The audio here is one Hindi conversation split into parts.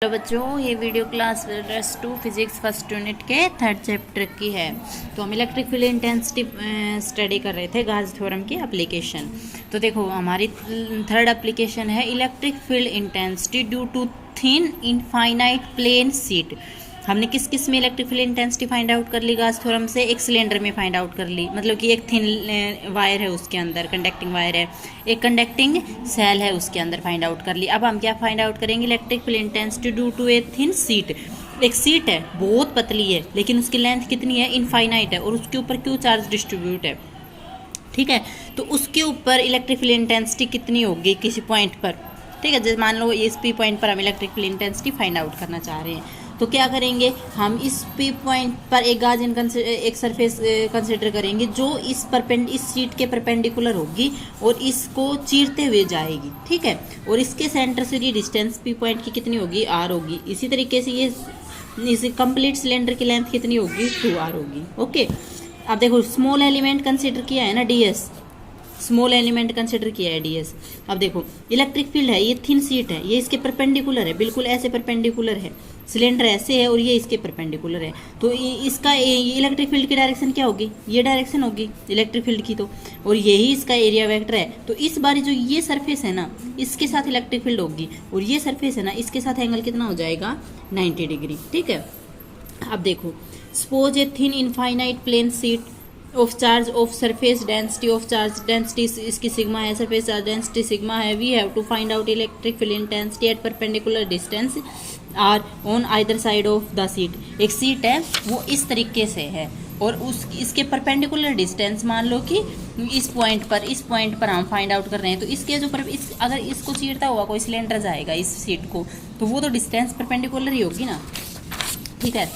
हेलो बच्चों, ये video class +2 physics first unit के थर्ड चैप्टर की है। तो हम इलेक्ट्रिक फील्ड इंटेंसिटी स्टडी कर रहे थे, गाउस थ्योरम की एप्लीकेशन। तो देखो हमारी थर्ड एप्लीकेशन है electric field intensity due to thin infinite plane sheet. हमने किस किस में electric field intensity find out कर ली गाउस थ्योरम से? एक सिलेंडर में फाइंड आउट कर ली, मतलब कि एक थिन वायर है उसके अंदर, कंडक्टिंग वायर है, एक कंडक्टिंग सेल है उसके अंदर फाइंड आउट कर ली। अब हम क्या फाइंड आउट करेंगे? Electric field intensity due to a thin sheet. एक शीट है, बहुत पतली है, लेकिन उसकी लेंथ कितनी है? इनफाइनाइट है, और उसके ऊपर क्यों चार्ज डिस्ट्रीब्यूट है, ठीक है। तो उसके ऊपर इलेक्ट्रिक फील्ड इंटेंसिटी कितनी होगी किसी पॉइंट पर, ठीक है। जैसे मान लो इस पी पॉइंट पर हम electric field intensity find out करना चाह रहे हैं, तो क्या करेंगे हम? इस पी पॉइंट पर एक एक सरफेस कंसिडर करेंगे जो इस शीट के परपेंडिकुलर होगी और इसको चीरते हुए जाएगी, ठीक है। और इसके सेंटर से ये डिस्टेंस पी पॉइंट की कितनी होगी? r होगी। इसी तरीके से ये इस कंप्लीट सिलेंडर की लेंथ कितनी होगी? 2r होगी, ओके। अब देखो स्मॉल एलिमेंट कंसिडर किया है ना, ds, स्मॉल एलिमेंट कंसिडर किया है ds। अब देखो इलेक्ट्रिक फील्ड है, ये थिन शीट है, ये इसके परपेंडिकुलर है, बिल्कुल ऐसे परपेंडिकुलर है। सिलेंडर ऐसे है और ये इसके परपेंडिकुलर है, तो इसका इलेक्ट्रिक फील्ड की डायरेक्शन क्या होगी? ये डायरेक्शन होगी इलेक्ट्रिक फील्ड की, तो और यही इसका एरिया वेक्टर है। तो इस बार जो ये सरफेस है ना, इसके साथ इलेक्ट्रिक फील्ड होगी, और ये सरफेस है ना, इसके साथ एंगल कितना हो जाएगा? 90 डिग्री, ठीक है। अब देखो suppose a thin infinite plane sheet of charge of surface density of charge density इसकी सिग्मा है, सरफेस चार्ज डेंसिटी सिग्मा है। We have to find out electric field intensity at perpendicular distance r on either side of the sheet. एक शीट है वो इस तरीके से है, और इसके परपेंडिकुलर डिस्टेंस मान लो कि इस पॉइंट पर हम फाइंड आउट कर रहे हैं। तो इसके जो अगर इसको चीरता हुआ कोई सिलेंडर जाएगा इस शीट को, तो वो तो डिस्टेंस परपेंडिकुलर ही होगी ना, ठीक है।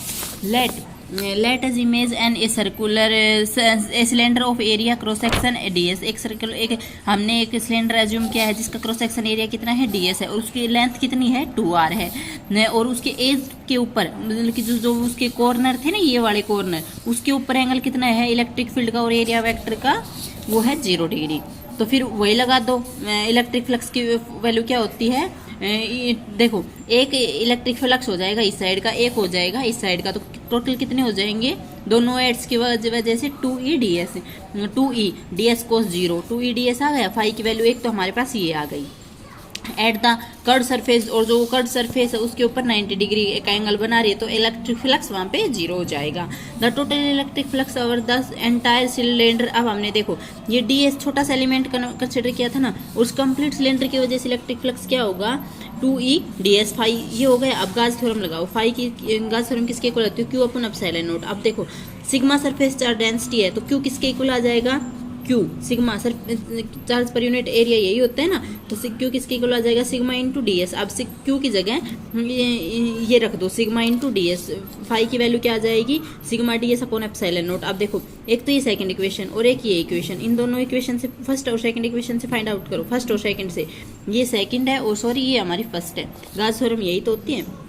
Let us imagine an a circular a cylinder of area cross section ds। एक सर्कल हमने एक सिलेंडर एज्यूम किया है जिसका क्रॉस सेक्शन एरिया कितना है? ds है, और उसकी लेंथ कितनी है? 2r है। और उसके एज के ऊपर, मतलब कि जो उसके कॉर्नर थे ना, ये वाले कॉर्नर, उसके ऊपर एंगल कितना है इलेक्ट्रिक फील्ड का और एरिया वेक्टर का? वो है 0 डिग्री। तो फिर वही लगा दो। इलेक्ट्रिक फ्लक्स की वैल्यू क्या होती है? देखो एक इलेक्ट्रिक फ्लक्स हो जाएगा इस साइड का, एक हो जाएगा इस साइड का, तो टोटल कितने हो जाएंगे दोनों एड्स की वजह से? 2e ds cos 0, 2e ds आ गया। फाई की वैल्यू 1, तो हमारे पास ये आ गई। एट द कर्ड सरफेस, और जो कर्ड सरफेस है उसके ऊपर 90 डिग्री का एंगल बना रही है, तो इलेक्ट्रिक फ्लक्स वहाँ पे 0 हो जाएगा। The total electric flux over the entire cylinder. अब हमने देखो ये ds छोटा सा एलिमेंट कंसिडर किया था ना, उस कंप्लीट सिलेंडर की वजह से इलेक्ट्रिक फ्लक्स क्या होगा? 2e ds फाई, ये हो गया। अब गाउस थ्योरम लगाओ। फाई की गाउस थ्योरम किसके इक्वल होती है? Q upon epsilon not. अब देखो सिग्मा सरफेस चार्ज डेंसिटी है, तो Q किसके इक्वल आ जाएगा? Q sigma charge per unit area यही होता है ना, तो Q किसके इक्वल आ जाएगा? Sigma into ds। अब Q की जगह ये रख दो, सिग्मा इंटू ds। फाई की वैल्यू क्या आ जाएगी? Sigma ds upon epsilon not. अब देखो एक तो ये सेकंड इक्वेशन और एक ये इक्वेशन, इन दोनों इक्वेशन से फर्स्ट और सेकंड इक्वेशन से फाइंड आउट करो। फर्स्ट और सेकंड से, ये सेकंड है और सॉरी ये हमारी फर्स्ट है। गाउस थ्योरम यही तो होती है।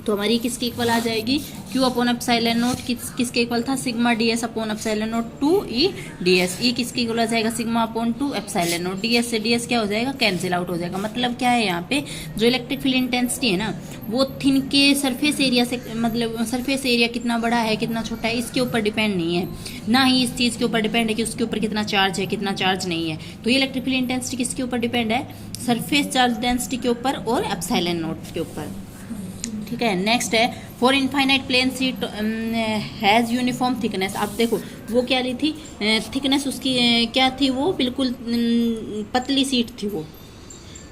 तो हमारी किसकी इक्वल आ जाएगी? Q अपॉन एप्सिलॉन नॉट किसके इक्वल था? Sigma ds upon epsilon not 2e ds। E किसके इक्वल आ जाएगा? Sigma upon 2 epsilon not. ds से ds क्या हो जाएगा? कैंसिल आउट हो जाएगा। मतलब क्या है यहाँ पे, जो इलेक्ट्रिक फील्ड इंटेंसिटी है ना, वो थिन के सरफेस एरिया से, मतलब सरफेस एरिया कितना बड़ा है कितना छोटा है, इसके ऊपर डिपेंड नहीं है, ना ही इस चीज़ के ऊपर डिपेंड है कि उसके ऊपर कितना चार्ज है कितना चार्ज नहीं है। तो ये इलेक्ट्रिक फील्ड इंटेंसिटी किसके ऊपर डिपेंड है? सरफेस चार्ज डेंसिटी के ऊपर और एप्सिलॉन नॉट के ऊपर, ठीक है। नेक्स्ट है for infinite plane sheet has uniform thickness. अब देखो वो क्या ली थी? थिकनेस उसकी क्या थी? वो बिल्कुल पतली शीट थी, वो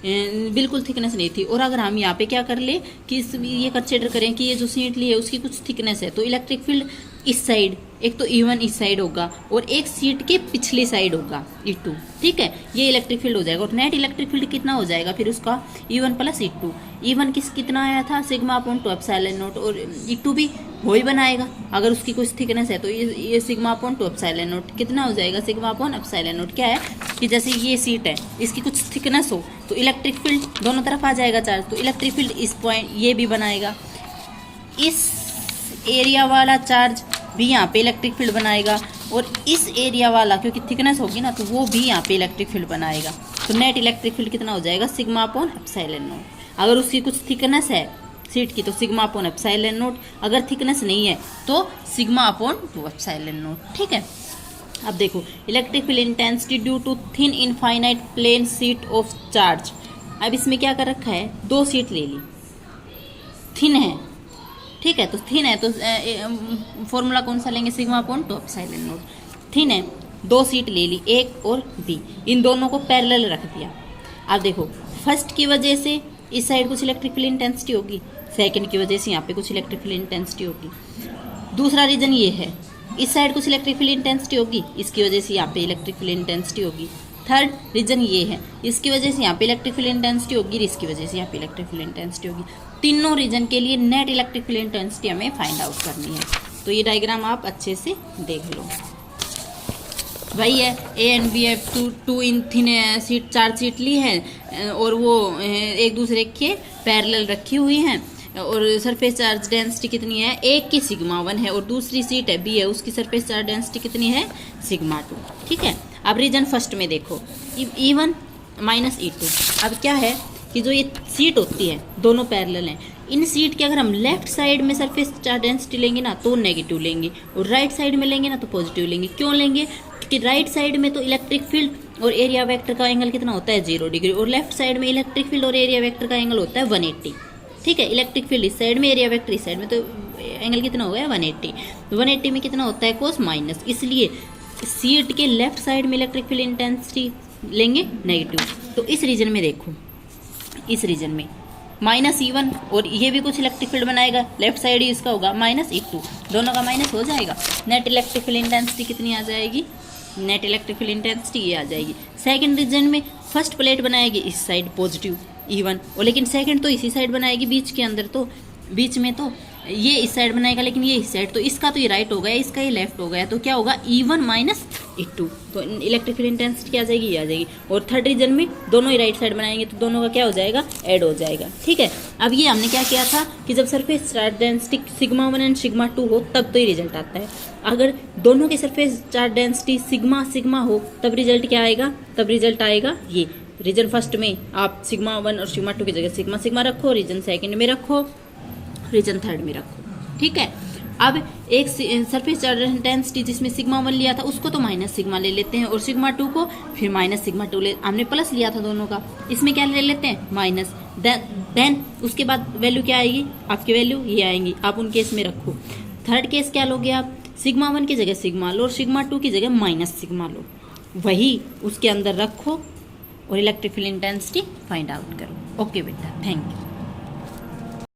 बिल्कुल थिकनेस नहीं थी। और अगर हम यहाँ पे क्या कर ले कि ये कंसिडर करें कि ये जो शीट ली है उसकी कुछ थिकनेस है, तो इलेक्ट्रिक फील्ड इस साइड, एक तो E1 इस साइड होगा और एक सीट के पिछली साइड होगा E2, ठीक है। ये इलेक्ट्रिक फील्ड हो जाएगा, और नेट इलेक्ट्रिक फील्ड कितना हो जाएगा फिर उसका? E1 plus E2। E1 कितना आया था? सिग्मा अपॉन 2 एप्सिलॉन नॉट, और E2 भी वही बनाएगा अगर उसकी कुछ थिकनेस है, तो ये सिग्मा अपॉन 2 एप्सिलॉन नॉट कितना हो जाएगा? Sigma upon epsilon not. क्या है कि जैसे ये सीट है, इसकी कुछ थिकनेस हो तो इलेक्ट्रिक फील्ड दोनों तरफ आ जाएगा चार्ज, तो इलेक्ट्रिक फील्ड इस पॉइंट ये भी बनाएगा, इस एरिया वाला चार्ज भी यहाँ पे इलेक्ट्रिक फील्ड बनाएगा, और इस एरिया वाला क्योंकि थिकनेस होगी ना, तो वो भी यहाँ पे इलेक्ट्रिक फील्ड बनाएगा। तो नेट इलेक्ट्रिक फील्ड कितना हो जाएगा? Sigma upon epsilon not. अगर उसकी कुछ थिकनेस है सीट की तो सिग्मा अपॉन एप्सिलॉन नोट, अगर थिकनेस नहीं है तो सिग्मा अपॉन 2 एप्सिलॉन नोट। ठीक है, अब देखो electric field intensity due to thin infinite plane sheet of charge. अब इसमें क्या कर रखा है, 2 शीट ले ली, थिन है, ठीक है, तो थिन है तो फॉर्मूला कौन सा लेंगे, sigma upon 2 epsilon note. Thin है, 2 शीट ले ली, ए और बी, इन दोनों को पैरेलल रख दिया। अब देखो फर्स्ट की वजह से इस साइड कुछ इलेक्ट्रिक फील्ड इंटेंसिटी होगी, सेकंड की वजह से यहाँ पे कुछ इलेक्ट्रिक फील्ड इंटेंसिटी होगी। दूसरा रीजन ये है, इस साइड कुछ इलेक्ट्रिक फील्ड इंटेंसिटी होगी, इसकी वजह से यहाँ पे इलेक्ट्रिक फील्ड इंटेंसिटी होगी। थर्ड रीजन ये है, इसकी वजह से यहाँ पे इलेक्ट्रिक फील्ड इंटेंसिटी होगी, इसकी वजह से यहाँ पे इलेक्ट्रिक फील्ड इंटेंसिटी होगी। तीनों रीजन के लिए नेट इलेक्ट्रिक फील्ड इंटेंसिटी हमें फाइंड आउट करनी है। तो ये डायग्राम आप अच्छे से देख लो, वही है A and B F two in thin sheet, 4 sheet ली है और वो एक दूसरे के पैरेलल रखी हुई हैं, और सरफेस चार्ज डेंसिटी कितनी है, एक की सिग्मा 1 है और दूसरी सीट है बी है, उसकी सरफेस चार्ज डेंसिटी कितनी है, सिग्मा 2। ठीक है, अब रीजन फर्स्ट में देखो E1 माइनस E2। अब क्या है कि जो ये सीट होती है दोनों पैरेलल हैं, इन सीट के अगर हम लेफ्ट साइड में सरफेस चार्ज डेंसिटी लेंगे ना तो नेगेटिव लेंगे, और राइट साइड में लेंगे ना तो पॉजिटिव लेंगे। क्यों लेंगे, क्योंकि राइट साइड में तो इलेक्ट्रिक फील्ड और एरिया वेक्टर का एंगल कितना होता है, 0 डिग्री, और लेफ्ट साइड में इलेक्ट्रिक फील्ड और एरिया वेक्टर का एंगल होता है 180। ठीक है, इलेक्ट्रिक फील्ड इस साइड में, एरिया वेक्टर इस साइड में, तो एंगल कितना हो गया 180। 180 में कितना होता है कोस माइनस, इसलिए सीट के लेफ्ट साइड में इलेक्ट्रिक फील्ड इंटेंसिटी लेंगे नेगेटिव। तो इस रीजन में देखो, इस रीजन में माइनस E1 और ये भी कुछ इलेक्ट्रिक फील्ड बनाएगा, लेफ्ट साइड ही इसका होगा माइनस E2, दोनों का माइनस हो जाएगा। नेट इलेक्ट्रिक फील्ड इंटेंसिटी कितनी आ जाएगी, नेट इलेक्ट्रिक फील्ड इंटेंसिटी ये आ जाएगी। सेकंड रीजन में फर्स्ट प्लेट बनाएगी इस साइड पॉजिटिव E1, और लेकिन सेकंड तो इसी साइड बनाएगी बीच के अंदर, तो बीच में तो ये इस साइड बनाएगा लेकिन ये इस साइड, तो इसका तो ये राइट हो गया, इसका ये लेफ्ट हो गया, तो क्या होगा E1 माइनस E2, तो इलेक्ट्रिक फील्ड इंटेंसिटी क्या आ जाएगी, ये आ जाएगी। और थर्ड रीजन में दोनों ही राइट साइड बनाएंगे तो दोनों का क्या हो जाएगा, ऐड हो जाएगा। ठीक है, अब ये हमने क्या किया था कि जब surface charge density sigma 1 and sigma 2 हो तब तो ये रिजल्ट आता है, अगर दोनों की surface charge density sigma sigma हो तब रिजल्ट क्या आएगा, तब रिजल्ट आएगा ये। रीजन फर्स्ट में आप सिग्मा 1 और सिग्मा 2 की जगह सिग्मा सिग्मा रखो, रीजन सेकंड में रखो, रीजन थर्ड में रखो। ठीक है, अब एक सरफेस चार्ज इंटेंसिटी जिसमें सिग्मा 1 लिया था उसको तो माइनस सिग्मा ले लेते हैं, और सिग्मा 2 को फिर माइनस सिग्मा 2 हमने प्लस लिया था दोनों का, इसमें क्या ले लेते हैं माइनस, देन उसके बाद वैल्यू क्या आएगी, आपकी वैल्यू ये आएंगी, आप उन केस में रखो। थर्ड केस क्या लोगे आप, सिग्मा 1 की जगह सिग्मा लो और सिग्मा 2 की जगह माइनस सिग्मा लो, वही उसके अंदर रखो और electric field intensity find out करो। ओके बेटा, थैंक यू।